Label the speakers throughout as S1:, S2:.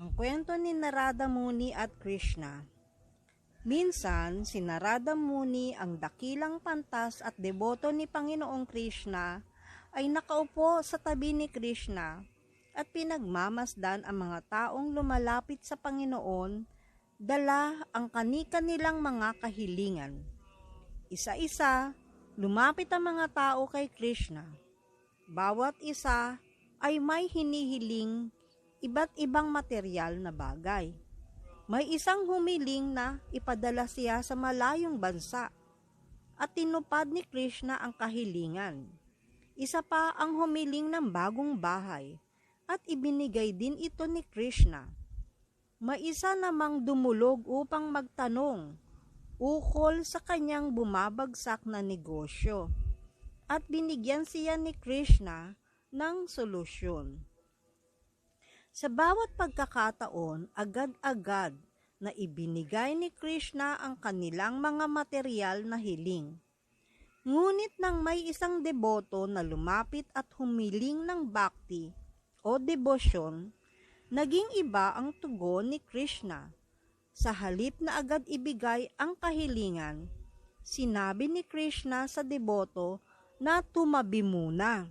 S1: Ang kwento ni Narada Muni at Krishna. Minsan, si Narada Muni, ang dakilang pantas at deboto ni Panginoong Krishna, ay nakaupo sa tabi ni Krishna at pinagmamasdan ang mga taong lumalapit sa Panginoon, dala ang kani-kanilang mga kahilingan. Isa-isa, lumapit ang mga tao kay Krishna. Bawat isa ay may hinihiling iba't ibang material na bagay. May isang humiling na ipadala siya sa malayong bansa at tinupad ni Krishna ang kahilingan. Isa pa ang humiling ng bagong bahay at ibinigay din ito ni Krishna. May isa namang dumulog upang magtanong ukol sa kanyang bumabagsak na negosyo at binigyan siya ni Krishna ng solusyon. Sa bawat pagkakataon, agad-agad na ibinigay ni Krishna ang kanilang mga material na hiling. Ngunit nang may isang deboto na lumapit at humiling ng bhakti o debosyon, naging iba ang tugon ni Krishna. Sa halip na agad ibigay ang kahilingan, sinabi ni Krishna sa deboto na tumabi muna.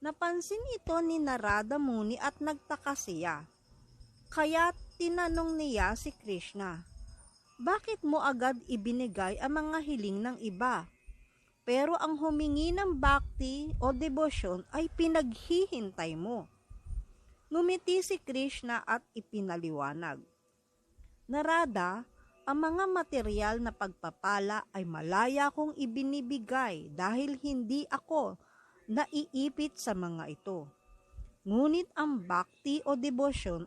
S1: Napansin ito ni Narada Muni at nagtaka siya. Kaya tinanong niya si Krishna, "Bakit mo agad ibinigay ang mga hiling ng iba? Pero ang humingi ng bhakti o debosyon ay pinaghihintay mo." Ngumiti si Krishna at ipinaliwanag, "Narada, ang mga material na pagpapala ay malaya kong ibinibigay dahil hindi ako naiipit sa mga ito. Ngunit ang bhakti o debosyon